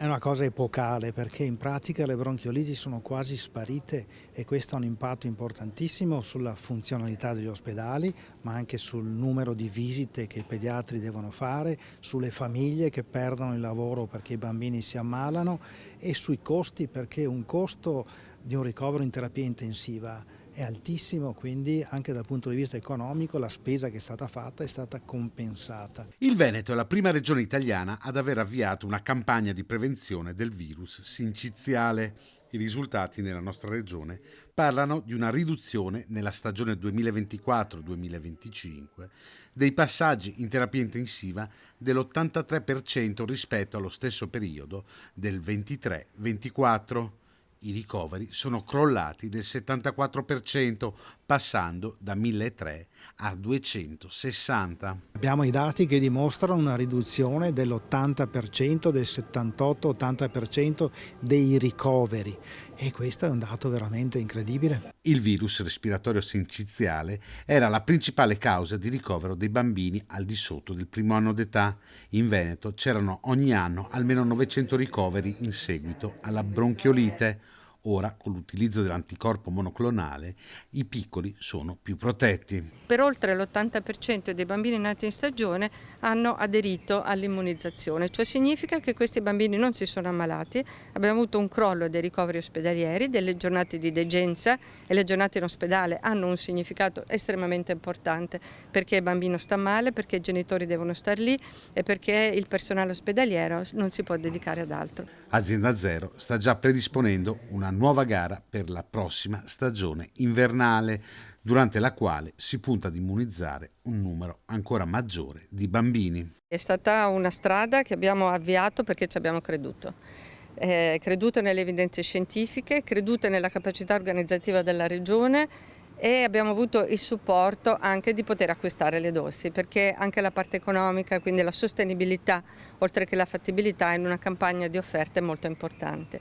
È una cosa epocale perché in pratica le bronchioliti sono quasi sparite e questo ha un impatto importantissimo sulla funzionalità degli ospedali, ma anche sul numero di visite che i pediatri devono fare, sulle famiglie che perdono il lavoro perché i bambini si ammalano e sui costi, perché un costo di un ricovero in terapia intensiva è altissimo, quindi anche dal punto di vista economico la spesa che è stata fatta è stata compensata. Il Veneto è la prima regione italiana ad aver avviato una campagna di prevenzione del virus sinciziale. I risultati nella nostra regione parlano di una riduzione nella stagione 2024-2025 dei passaggi in terapia intensiva dell'83% rispetto allo stesso periodo del 23-24. I ricoveri sono crollati del 74%, passando da 1.300 a 260. Abbiamo i dati che dimostrano una riduzione dell'80%, del 78-80% dei ricoveri e questo è un dato veramente incredibile. Il virus respiratorio sinciziale era la principale causa di ricovero dei bambini al di sotto del primo anno d'età. In Veneto c'erano ogni anno almeno 900 ricoveri in seguito alla bronchiolite. Ora, con l'utilizzo dell'anticorpo monoclonale, i piccoli sono più protetti. Per oltre l'80% dei bambini nati in stagione hanno aderito all'immunizzazione, cioè significa che questi bambini non si sono ammalati, abbiamo avuto un crollo dei ricoveri ospedalieri, delle giornate di degenza e le giornate in ospedale hanno un significato estremamente importante perché il bambino sta male, perché i genitori devono star lì e perché il personale ospedaliero non si può dedicare ad altro. Azienda Zero sta già predisponendo una nuova gara per la prossima stagione invernale, durante la quale si punta ad immunizzare un numero ancora maggiore di bambini. È stata una strada che abbiamo avviato perché ci abbiamo creduto. Creduto nelle evidenze scientifiche, creduto nella capacità organizzativa della Regione e abbiamo avuto il supporto anche di poter acquistare le dosi, perché anche la parte economica, quindi la sostenibilità, oltre che la fattibilità in una campagna di offerte è molto importante.